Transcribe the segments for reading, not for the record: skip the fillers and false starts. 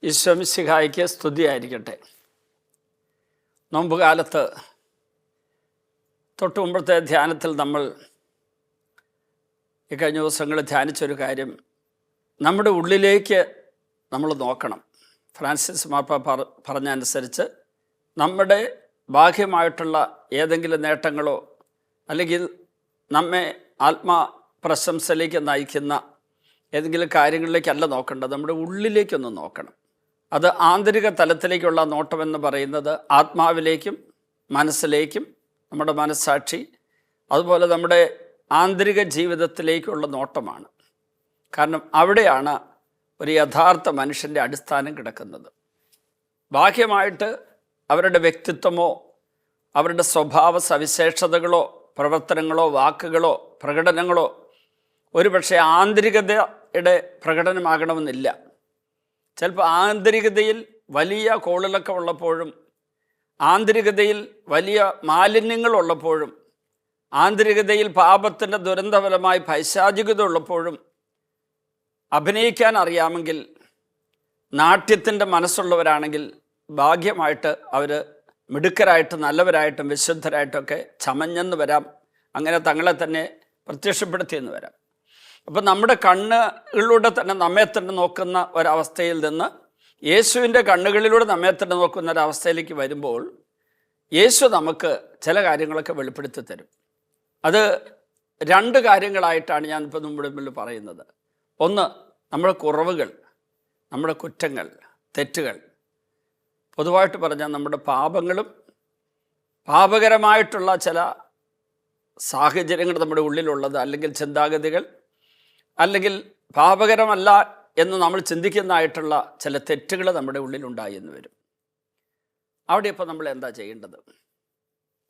ഈശോ മിശിഹായ്ക്ക് സ്തുതിയായിരിക്കട്ടെ. നോമ്പുകാലത്ത് തൊട്ട് മുമ്പത്തെ ധ്യാനത്തിൽ നമ്മൾ ഈ കഴിഞ്ഞ ദിവസങ്ങളിൽ ധ്യാനിച്ചൊരു കാര്യം, നമ്മുടെ ഉള്ളിലേക്ക് നമ്മൾ നോക്കണം. ഫ്രാൻസിസ് മാർപ്പാപ്പ പറഞ്ഞ അനുസരിച്ച് നമ്മുടെ ബാഹ്യമായിട്ടുള്ള ഏതെങ്കിലും നേട്ടങ്ങളോ അല്ലെങ്കിൽ നമ്മെ ആത്മപ്രശംസയിലേക്ക് നയിക്കുന്ന ഏതെങ്കിലും കാര്യങ്ങളിലേക്കല്ല നോക്കേണ്ടത്, നമ്മുടെ ഉള്ളിലേക്കൊന്ന് നോക്കണം. അത് ആന്തരിക തലത്തിലേക്കുള്ള നോട്ടമെന്ന് പറയുന്നത് ആത്മാവിലേക്കും മനസ്സിലേക്കും, നമ്മുടെ മനസ്സാക്ഷി, അതുപോലെ നമ്മുടെ ആന്തരിക ജീവിതത്തിലേക്കുള്ള നോട്ടമാണ്. കാരണം അവിടെയാണ് ഒരു യഥാർത്ഥ മനുഷ്യൻ്റെ അടിസ്ഥാനം കിടക്കുന്നത്. ബാഹ്യമായിട്ട് അവരുടെ വ്യക്തിത്വമോ അവരുടെ സ്വഭാവ സവിശേഷതകളോ പ്രവർത്തനങ്ങളോ വാക്കുകളോ പ്രകടനങ്ങളോ ഒരുപക്ഷെ ആന്തരികതയുടെ പ്രകടനമാകണമെന്നില്ല. ചിലപ്പോൾ ആന്തരികതയിൽ വലിയ കോളിളക്കം ഉള്ളപ്പോഴും, ആന്തരികതയിൽ വലിയ മാലിന്യങ്ങളുള്ളപ്പോഴും, ആന്തരികതയിൽ പാപത്തിൻ്റെ ദുരന്തഫലമായി പൈശാചികത ഉള്ളപ്പോഴും അഭിനയിക്കാൻ അറിയാമെങ്കിൽ, നാട്യത്തിൻ്റെ മനസ്സുള്ളവരാണെങ്കിൽ ഭാഗ്യമായിട്ട് അവർ മിടുക്കരായിട്ട് നല്ലവരായിട്ടും വിശുദ്ധരായിട്ടൊക്കെ ചമഞ്ഞെന്ന് വരാം, അങ്ങനെ തങ്ങളെ തന്നെ പ്രത്യക്ഷപ്പെടുത്തിയെന്ന് വരാം. അപ്പം നമ്മുടെ കണ്ണുകളിലൂടെ തന്നെ നമ്മെ തന്നെ നോക്കുന്ന ഒരവസ്ഥയിൽ നിന്ന് യേശുവിൻ്റെ കണ്ണുകളിലൂടെ നമ്മെ തന്നെ നോക്കുന്ന ഒരവസ്ഥയിലേക്ക് വരുമ്പോൾ യേശു നമുക്ക് ചില കാര്യങ്ങളൊക്കെ വെളിപ്പെടുത്തി തരും. അത് രണ്ട് കാര്യങ്ങളായിട്ടാണ് ഞാനിപ്പോൾ നമ്മുടെ മുമ്പിൽ പറയുന്നത്. ഒന്ന്, നമ്മുടെ കുറവുകൾ, നമ്മുടെ കുറ്റങ്ങൾ, തെറ്റുകൾ. പൊതുവായിട്ട് പറഞ്ഞാൽ നമ്മുടെ പാപങ്ങളും പാപകരമായിട്ടുള്ള ചില സാഹചര്യങ്ങൾ നമ്മുടെ ഉള്ളിലുള്ളത്, അല്ലെങ്കിൽ ചിന്താഗതികൾ, അല്ലെങ്കിൽ പാപകരമല്ല എന്ന് നമ്മൾ ചിന്തിക്കുന്നതായിട്ടുള്ള ചില തെറ്റുകൾ നമ്മുടെ ഉള്ളിലുണ്ടായി എന്ന് വരും. അവിടെ ഇപ്പോൾ നമ്മൾ എന്താ ചെയ്യേണ്ടത്?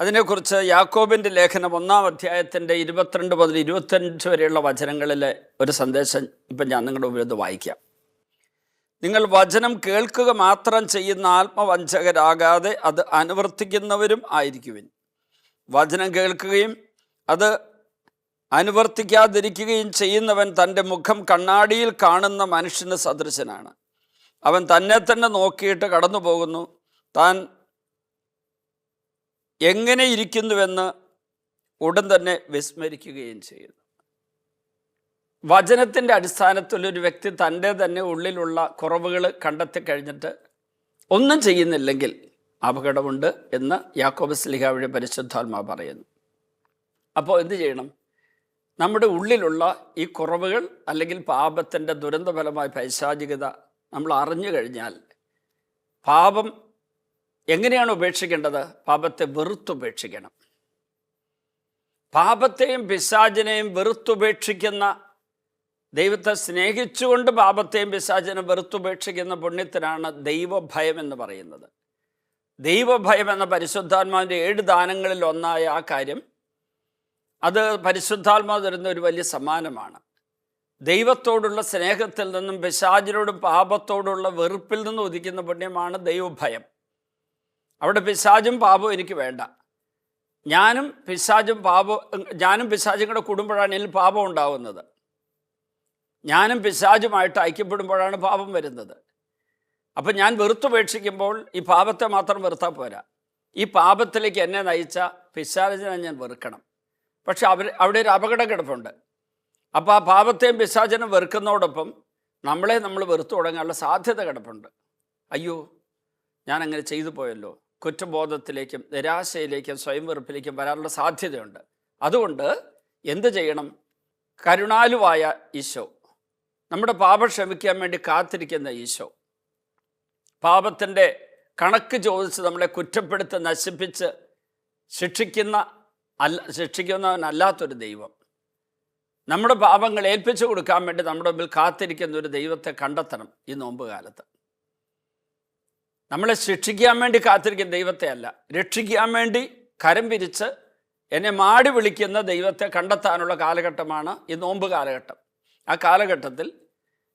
അതിനെക്കുറിച്ച് യാക്കോബിൻ്റെ ലേഖനം 1-ാം അധ്യായത്തിൻ്റെ 22 മുതൽ 25 വരെയുള്ള വചനങ്ങളിലെ ഒരു സന്ദേശം ഇപ്പം ഞാൻ നിങ്ങളുടെ മുമ്പിൽ വായിക്കാം. നിങ്ങൾ വചനം കേൾക്കുക മാത്രം ചെയ്യുന്ന ആത്മവഞ്ചകരാകാതെ അത് അനുവർത്തിക്കുന്നവരും ആയിരിക്കുവിൻ. വചനം കേൾക്കുകയും അത് അനുവർത്തിക്കാതിരിക്കുകയും ചെയ്യുന്നവൻ തൻ്റെ മുഖം കണ്ണാടിയിൽ കാണുന്ന മനുഷ്യന് സദൃശനാണ്. അവൻ തന്നെ തന്നെ നോക്കിയിട്ട് കടന്നു പോകുന്നു, താൻ എങ്ങനെ ഇരിക്കുന്നുവെന്ന് ഉടൻ തന്നെ വിസ്മരിക്കുകയും ചെയ്യുന്നു. വചനത്തിൻ്റെ അടിസ്ഥാനത്തിൽ ഒരു വ്യക്തി തൻ്റെ തന്നെ ഉള്ളിലുള്ള കുറവുകൾ കണ്ടെത്തി കഴിഞ്ഞിട്ട് ഒന്നും ചെയ്യുന്നില്ലെങ്കിൽ അപകടമുണ്ട് എന്ന് യാക്കോബ് ശ്ലീഹ വഴി പരിശുദ്ധാത്മാവ് പറയുന്നു. അപ്പോൾ എന്ത് ചെയ്യണം? നമ്മുടെ ഉള്ളിലുള്ള ഈ കുറവുകൾ അല്ലെങ്കിൽ പാപത്തിൻ്റെ ദുരന്തഫലമായ പൈശാചികത നമ്മൾ അറിഞ്ഞു കഴിഞ്ഞാൽ പാപം എങ്ങനെയാണ് ഉപേക്ഷിക്കേണ്ടത്? പാപത്തെ വെറുത്തുപേക്ഷിക്കണം. പാപത്തെയും പിശാചിനെയും വെറുത്തുപേക്ഷിക്കുന്ന, ദൈവത്തെ സ്നേഹിച്ചുകൊണ്ട് പാപത്തെയും പിശാചിനെ വെറുത്തുപേക്ഷിക്കുന്ന പുണ്യത്തിനാണ് ദൈവഭയം എന്ന് പറയുന്നത്. ദൈവഭയം എന്ന പരിശുദ്ധാത്മാവിൻ്റെ 7 ദാനങ്ങളിൽ ഒന്നായ ആ കാര്യം, അത് പരിശുദ്ധാത്മാവ് തരുന്ന ഒരു വലിയ സമ്മാനമാണ്. ദൈവത്തോടുള്ള സ്നേഹത്തിൽ നിന്നും പിശാചിനോടും പാപത്തോടുള്ള വെറുപ്പിൽ നിന്നും ഉദിക്കുന്ന പുണ്യമാണ് ദൈവഭയം. അവിടെ പിശാചും പാപവും എനിക്ക് വേണ്ട, ഞാനും പിശാചും കൂടെ കൂടുമ്പോഴാണ് ഇതിൽ പാപം ഉണ്ടാകുന്നത്. ഞാനും പിശാചുമായിട്ട് ഐക്യപ്പെടുമ്പോഴാണ് പാപം വരുന്നത്. അപ്പം ഞാൻ വെറുത്തുപേക്ഷിക്കുമ്പോൾ ഈ പാപത്തെ മാത്രം വെറുത്താൽ പോരാ, ഈ പാപത്തിലേക്ക് എന്നെ നയിച്ച പിശാചിനെ ഞാൻ വെറുക്കണം. പക്ഷെ അവിടെ ഒരു അപകടം കിടപ്പുണ്ട്. അപ്പോൾ ആ പാപത്തെയും പിശാചിനും വെറുക്കുന്നതോടൊപ്പം നമ്മൾ വെറുത്തു തുടങ്ങാനുള്ള സാധ്യത കിടപ്പുണ്ട്. അയ്യോ, ഞാനങ്ങനെ ചെയ്തു പോയല്ലോ, കുറ്റബോധത്തിലേക്കും നിരാശയിലേക്കും സ്വയം വെറുപ്പിലേക്കും വരാനുള്ള സാധ്യതയുണ്ട്. അതുകൊണ്ട് എന്ത് ചെയ്യണം? കരുണാലുവായ ഈശോ, നമ്മുടെ പാപം ക്ഷമിക്കാൻ വേണ്ടി കാത്തിരിക്കുന്ന ഈശോ, പാപത്തിൻ്റെ കണക്ക് ചോദിച്ച് നമ്മളെ കുറ്റപ്പെടുത്തി നശിപ്പിച്ച് ശിക്ഷിക്കുന്നവനല്ലാത്തൊരു ദൈവം, നമ്മുടെ പാപങ്ങൾ ഏൽപ്പിച്ചു കൊടുക്കാൻ വേണ്ടി നമ്മുടെ മുമ്പിൽ കാത്തിരിക്കുന്ന ഒരു ദൈവത്തെ കണ്ടെത്തണം ഈ നോമ്പ് കാലത്ത്. നമ്മളെ ശിക്ഷിക്കാൻ വേണ്ടി കാത്തിരിക്കുന്ന ദൈവത്തെ അല്ല, രക്ഷിക്കാൻ വേണ്ടി കരം പിരിച്ച് എന്നെ മാടി വിളിക്കുന്ന ദൈവത്തെ കണ്ടെത്താനുള്ള കാലഘട്ടമാണ് ഈ നോമ്പ് കാലഘട്ടം. ആ കാലഘട്ടത്തിൽ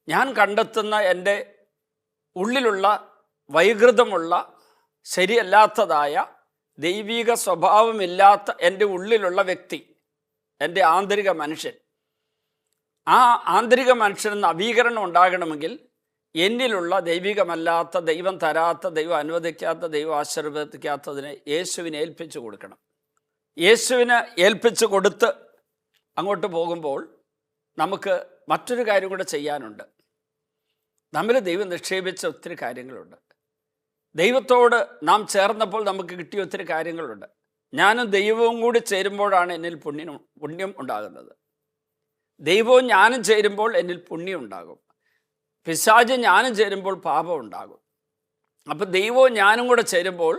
ഞാൻ കണ്ടെത്തുന്ന എൻ്റെ ഉള്ളിലുള്ള വൈകൃതമുള്ള, ശരിയല്ലാത്തതായ, ദൈവിക സ്വഭാവമില്ലാത്ത എൻ്റെ ഉള്ളിലുള്ള വ്യക്തി, എൻ്റെ ആന്തരിക മനുഷ്യൻ, ആ ആന്തരിക മനുഷ്യന് നവീകരണം ഉണ്ടാകണമെങ്കിൽ എന്നിലുള്ള ദൈവികമല്ലാത്ത, ദൈവം തരാത്ത, ദൈവം അനുവദിക്കാത്ത, ദൈവം ആശീർവദിക്കാത്തതിനെ യേശുവിനെ ഏൽപ്പിച്ചു കൊടുക്കണം. യേശുവിന് ഏൽപ്പിച്ചു കൊടുത്ത് അങ്ങോട്ട് പോകുമ്പോൾ നമുക്ക് മറ്റൊരു കാര്യം കൂടെ ചെയ്യാനുണ്ട്. നമ്മൾ ദൈവം നിക്ഷേപിച്ച ഒത്തിരി കാര്യങ്ങളുണ്ട്. ദൈവത്തോട് നാം ചേർന്നപ്പോൾ നമുക്ക് കിട്ടിയ ഒത്തിരി കാര്യങ്ങളുണ്ട്. ഞാനും ദൈവവും കൂടി ചേരുമ്പോഴാണ് എന്നിൽ പുണ്യം ഉണ്ടാകുന്നത്. ദൈവവും ഞാനും ചേരുമ്പോൾ എന്നിൽ പുണ്യം ഉണ്ടാകും. പിശാച് ഞാനും ചേരുമ്പോൾ പാപം ഉണ്ടാകും. അപ്പം ദൈവവും ഞാനും കൂടെ ചേരുമ്പോൾ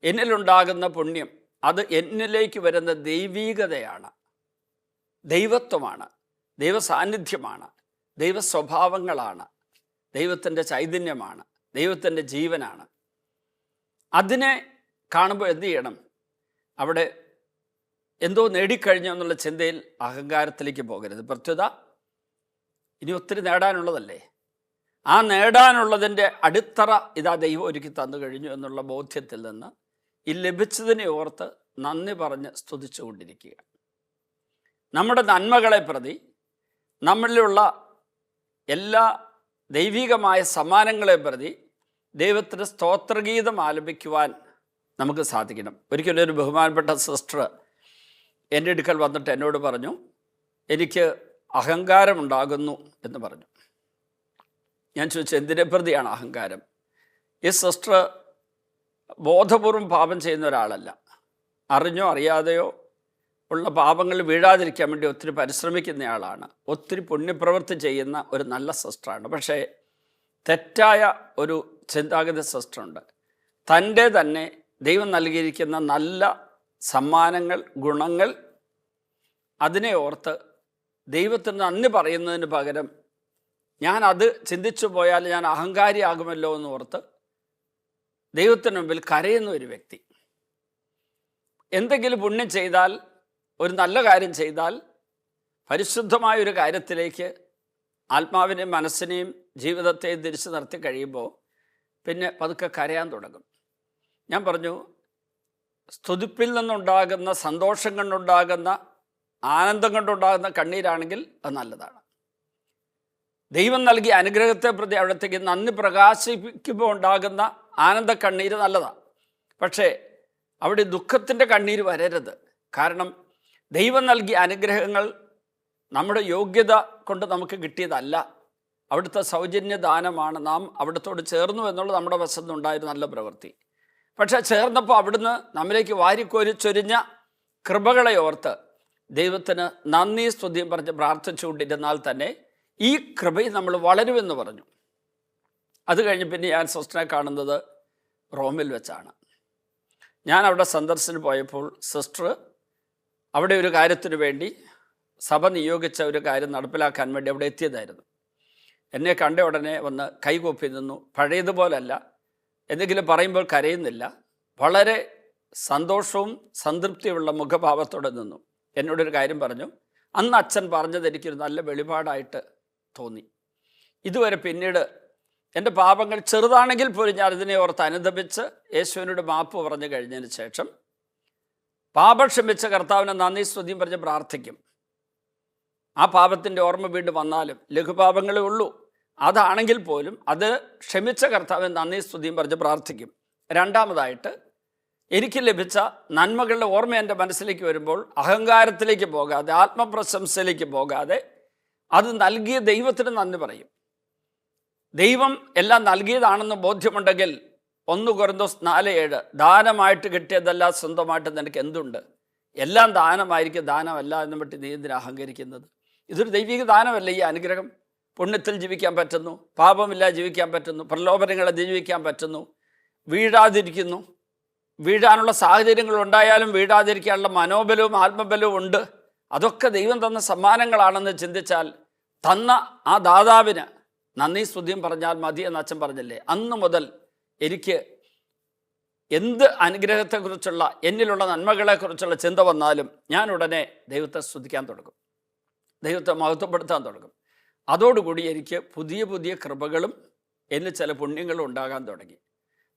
എന്നിലുണ്ടാകുന്ന പുണ്യം അത് എന്നിലേക്ക് വരുന്ന ദൈവീകതയാണ്, ദൈവത്വമാണ്, ദൈവ സാന്നിധ്യമാണ്, ദൈവ സ്വഭാവങ്ങളാണ്, ദൈവത്തിൻ്റെ ചൈതന്യമാണ്, ദൈവത്തിൻ്റെ ജീവനാണ്. അതിനെ കാണുമ്പോൾ എന്ത് ചെയ്യണം? അവിടെ എന്തോ നേടിക്കഴിഞ്ഞു എന്നുള്ള ചിന്തയിൽ അഹങ്കാരത്തിലേക്ക് പോകരുത്. പ്രത്യുത ഇനി ഒത്തിരി നേടാനുള്ളതല്ലേ. ആ നേടാനുള്ളതിൻ്റെ അടിത്തറ ഇതാ ദൈവം ഒരുക്കി തന്നു കഴിഞ്ഞു എന്നുള്ള ബോധ്യത്തിൽ നിന്ന് ഈ ലഭിച്ചതിനെ ഓർത്ത് നന്ദി പറഞ്ഞ് സ്തുതിച്ചുകൊണ്ടിരിക്കുക. നമ്മുടെ നന്മകളെ പ്രതി, നമ്മളിലുള്ള എല്ലാ ദൈവികമായ സമ്മാനങ്ങളെ പ്രതി ദൈവത്തിന് സ്തോത്രഗീതം ആലപിക്കുവാൻ നമുക്ക് സാധിക്കണം. ഒരിക്കലും ഒരു ബഹുമാനപ്പെട്ട സിസ്റ്റർ എൻ്റെ അടുക്കൽ വന്നിട്ട് എന്നോട് പറഞ്ഞു, എനിക്ക് അഹങ്കാരമുണ്ടാകുന്നു എന്ന് പറഞ്ഞു. ഞാൻ ചോദിച്ചു, എന്തിനെ പ്രതിയാണ് അഹങ്കാരം? ഈ സിസ്റ്റർ ബോധപൂർവം പാപം ചെയ്യുന്ന ഒരാളല്ല. അറിഞ്ഞോ അറിയാതെയോ ഉള്ള പാപങ്ങളിൽ വീഴാതിരിക്കാൻ വേണ്ടി ഒത്തിരി പരിശ്രമിക്കുന്നയാളാണ്. ഒത്തിരി പുണ്യപ്രവൃത്തി ചെയ്യുന്ന ഒരു നല്ല സിസ്റ്ററാണ്. പക്ഷേ തെറ്റായ ഒരു ചിന്താഗതി സിസ്റ്ററുണ്ട്. തൻ്റെ തന്നെ ദൈവം നൽകിയിരിക്കുന്ന നല്ല സമ്മാനങ്ങൾ, ഗുണങ്ങൾ, അതിനെ ഓർത്ത് ദൈവത്തിന് നന്ദി പറയുന്നതിന് പകരം ഞാൻ അത് ചിന്തിച്ചു പോയാൽ ഞാൻ അഹങ്കാരിയാകുമല്ലോ എന്ന് ഓർത്ത് ദൈവത്തിന് മുമ്പിൽ കരയുന്ന ഒരു വ്യക്തി. എന്തെങ്കിലും പുണ്യം ചെയ്താൽ, ഒരു നല്ല കാര്യം ചെയ്താൽ, പരിശുദ്ധമായ ഒരു കാര്യത്തിലേക്ക് ആത്മാവിനെയും മനസ്സിനെയും ജീവിതത്തെയും തിരിച്ചു നിർത്തി കഴിയുമ്പോൾ പിന്നെ പതുക്കെ കരയാൻ തുടങ്ങും. ഞാൻ പറഞ്ഞു, സ്തുതിപ്പിൽ നിന്നുണ്ടാകുന്ന, സന്തോഷം കൊണ്ടുണ്ടാകുന്ന, ആനന്ദം കൊണ്ടുണ്ടാകുന്ന കണ്ണീരാണെങ്കിൽ അത് നല്ലതാണ്. ദൈവം നൽകിയ അനുഗ്രഹത്തെ പ്രതി അവിടത്തേക്ക് നന്ദി പ്രകാശിപ്പിക്കുമ്പോൾ ഉണ്ടാകുന്ന ആനന്ദ കണ്ണീര് നല്ലതാണ്. പക്ഷേ അവിടെ ദുഃഖത്തിൻ്റെ കണ്ണീര് വരരുത്. കാരണം ദൈവം നൽകിയ അനുഗ്രഹങ്ങൾ നമ്മുടെ യോഗ്യത കൊണ്ട് നമുക്ക് കിട്ടിയതല്ല, അവിടുത്തെ സൗജന്യ ദാനമാണ്. നാം അവിടുത്തോട് ചേർന്നു എന്നുള്ളത് നമ്മുടെ വശത്തുനിന്നുണ്ടായൊരു നല്ല പ്രവൃത്തി. പക്ഷെ ചേർന്നപ്പോൾ അവിടുന്ന് നമ്മിലേക്ക് വാരിക്കോരി ചൊരിഞ്ഞ കൃപകളെ ഓർത്ത് ദൈവത്തിന് നന്ദി സ്തുതിയും പറഞ്ഞ് പ്രാർത്ഥിച്ചുകൊണ്ടിരുന്നാൽ തന്നെ ഈ കൃപയിൽ നമ്മൾ വളരുമെന്ന് പറഞ്ഞു. അത് കഴിഞ്ഞ് പിന്നെ ഞാൻ സിസ്റ്ററിനെ കാണുന്നത് റോമിൽ വെച്ചാണ്. ഞാൻ അവിടെ സന്ദർശനം പോയപ്പോൾ സിസ്റ്റർ അവിടെ ഒരു കാര്യത്തിന് വേണ്ടി സഭ നിയോഗിച്ച ഒരു കാര്യം നടപ്പിലാക്കാൻ വേണ്ടി അവിടെ എത്തിയതായിരുന്നു. എന്നെ കണ്ട ഉടനെ വന്ന് കൈകൂപ്പി നിന്നു. പഴയതുപോലല്ല, എന്തെങ്കിലും പറയുമ്പോൾ കരയുന്നില്ല, വളരെ സന്തോഷവും സംതൃപ്തിയുള്ള മുഖഭാവത്തോടെ നിന്നു. എന്നോടൊരു കാര്യം പറഞ്ഞു. അന്ന് അച്ഛൻ പറഞ്ഞത് എനിക്കൊരു നല്ല വെളിപാടായിട്ട് തോന്നി. ഇതുവരെ പിന്നീട് എൻ്റെ പാപങ്ങൾ ചെറുതാണെങ്കിൽ പോലും ഞാൻ ഇതിനെ ഓർത്ത് അനുദപിച്ച് യേശുവിനോട് മാപ്പ് പറഞ്ഞു കഴിഞ്ഞതിന് ശേഷം പാപം ക്ഷമിച്ച കർത്താവിനെ നന്ദി സ്തുതിയും പറഞ്ഞ് പ്രാർത്ഥിക്കും. ആ പാപത്തിൻ്റെ ഓർമ്മ വീണ്ടും വന്നാലും, ലഘുപാപങ്ങളേ ഉള്ളൂ, അതാണെങ്കിൽ പോലും അത് ക്ഷമിച്ച കർത്താവിനെ നന്ദി സ്തുതിയും പറഞ്ഞ് പ്രാർത്ഥിക്കും. രണ്ടാമതായിട്ട്, എനിക്ക് ലഭിച്ച നന്മകളുടെ ഓർമ്മ എൻ്റെ മനസ്സിലേക്ക് വരുമ്പോൾ അഹങ്കാരത്തിലേക്ക് പോകാതെ, ആത്മപ്രശംസയിലേക്ക് പോകാതെ അത് നൽകിയ ദൈവത്തിന് നന്ദി പറയും. ദൈവം എല്ലാം നൽകിയതാണെന്ന് ബോധ്യമുണ്ടെങ്കിൽ 1 കൊരിന്തോസ് 4:7 ദാനമായിട്ട് കിട്ടിയതല്ല സ്വന്തമായിട്ട് നിനക്ക് എന്തുണ്ട്? എല്ലാം ദാനമായിരിക്കും, ദാനമല്ല എന്ന് പറ്റി നീ എന്തിനാ അഹങ്കരിക്കുന്നത്? ഇതൊരു ദൈവിക ദാനമല്ല. ഈ അനുഗ്രഹം പുണ്യത്തിൽ ജീവിക്കാൻ പറ്റുന്നു, പാപമില്ല ജീവിക്കാൻ പറ്റുന്നു, പ്രലോഭനങ്ങളെ ജീവിക്കാൻ പറ്റുന്നു, വീഴാതിരിക്കുന്നു. വീഴാനുള്ള സാഹചര്യങ്ങൾ ഉണ്ടായാലും വീഴാതിരിക്കാനുള്ള മനോബലവും ആത്മബലവും ഉണ്ട്. അതൊക്കെ ദൈവം തന്ന സമ്മാനങ്ങളാണെന്ന് ചിന്തിച്ചാൽ തന്ന ആ ദാതാവിന് നന്ദി സ്തുതിയും പറഞ്ഞാൽ മതി എന്ന് അച്ഛൻ പറഞ്ഞില്ലേ. അന്ന് മുതൽ എനിക്ക് എന്ത് അനുഗ്രഹത്തെക്കുറിച്ചുള്ള, എന്നിലുള്ള നന്മകളെക്കുറിച്ചുള്ള ചിന്ത വന്നാലും ഞാൻ ഉടനെ ദൈവത്തെ സ്തുതിക്കാൻ തുടങ്ങും, ദൈവത്തെ മഹത്വപ്പെടുത്താൻ തുടങ്ങും. അതോടുകൂടി എനിക്ക് പുതിയ പുതിയ കൃപകളും എന്നിൽ ചില പുണ്യങ്ങളും ഉണ്ടാകാൻ തുടങ്ങി.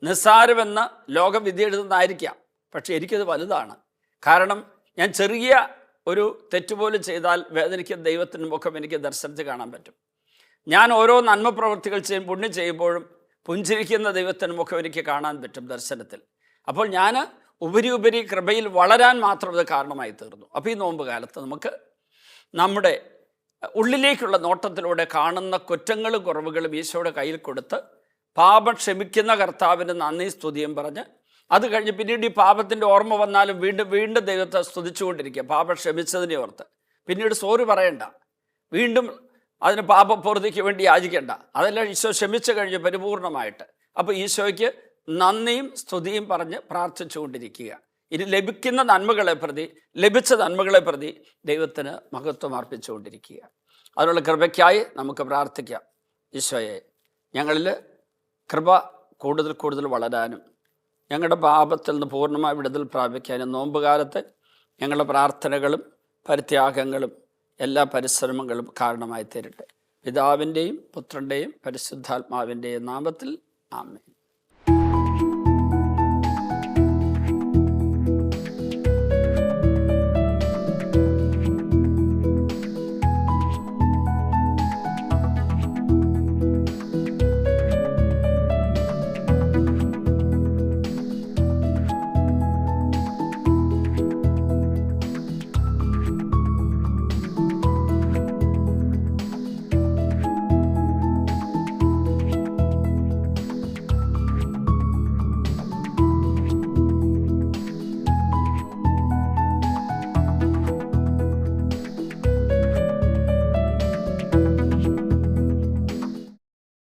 നിസ്സാരമെന്ന് ലോകം വിധി എഴുതുന്നതായിരിക്കാം, പക്ഷെ എനിക്കത് വലുതാണ്. കാരണം ഞാൻ ചെറിയ ഒരു തെറ്റുപോലും ചെയ്താൽ വേദനിക്കുന്ന ദൈവത്തിൻ്റെ മുഖം എനിക്ക് ദർശനത്തിൽ കാണാൻ പറ്റും. ഞാൻ ഓരോ നന്മ പ്രവൃത്തികൾ ചെയ്യും, പുണ്യം ചെയ്യുമ്പോഴും പുഞ്ചിരിക്കുന്ന ദൈവത്തിന് മുഖം എനിക്ക് കാണാൻ പറ്റും ദർശനത്തിൽ. അപ്പോൾ ഞാൻ ഉപരി കൃപയിൽ വളരാൻ മാത്രം ഇത് കാരണമായി തീർന്നു. അപ്പോൾ ഈ നോമ്പ് കാലത്ത് നമുക്ക് നമ്മുടെ ഉള്ളിലേക്കുള്ള നോട്ടത്തിലൂടെ കാണുന്ന കുറ്റങ്ങളും കുറവുകളും ഈശോയുടെ കയ്യിൽ കൊടുത്ത് പാപം ക്ഷമിക്കുന്ന കർത്താവിന് നന്ദി സ്തുതിയും പറഞ്ഞ്, അത് കഴിഞ്ഞ് പിന്നീട് ഈ പാപത്തിൻ്റെ ഓർമ്മ വന്നാലും വീണ്ടും ദൈവത്തെ സ്തുതിച്ചുകൊണ്ടിരിക്കുക, പാപം ക്ഷമിച്ചതിനെ ഓർത്ത്. പിന്നീട് സോറി പറയണ്ട, വീണ്ടും അതിന് പാപപൂർത്തിക്ക് വേണ്ടി യാചിക്കേണ്ട, അതെല്ലാം ഈശോ ക്ഷമിച്ചു കഴിഞ്ഞ് പരിപൂർണമായിട്ട്. അപ്പോൾ ഈശോയ്ക്ക് നന്ദിയും സ്തുതിയും പറഞ്ഞ് പ്രാർത്ഥിച്ചുകൊണ്ടിരിക്കുക. ഇനി ലഭിച്ച നന്മകളെ പ്രതി ദൈവത്തിന് മഹത്വം അർപ്പിച്ചുകൊണ്ടിരിക്കുക. അതിനുള്ള കൃപയ്ക്കായി നമുക്ക് പ്രാർത്ഥിക്കാം. ഈശോയെ, ഞങ്ങളിൽ കൃപ കൂടുതൽ വളരാനും ഞങ്ങളുടെ പാപത്തിൽ നിന്ന് പൂർണ്ണമായി വിടുതൽ പ്രാപിക്കാനും നോമ്പുകാലത്ത് ഞങ്ങളുടെ പ്രാർത്ഥനകളും പരിത്യാഗങ്ങളും എല്ലാ പരിശ്രമങ്ങളും കാരണമായി തീരട്ടെ. പിതാവിൻ്റെയും പുത്രൻ്റെയും പരിശുദ്ധാത്മാവിൻ്റെയും നാമത്തിൽ ആമേൻ.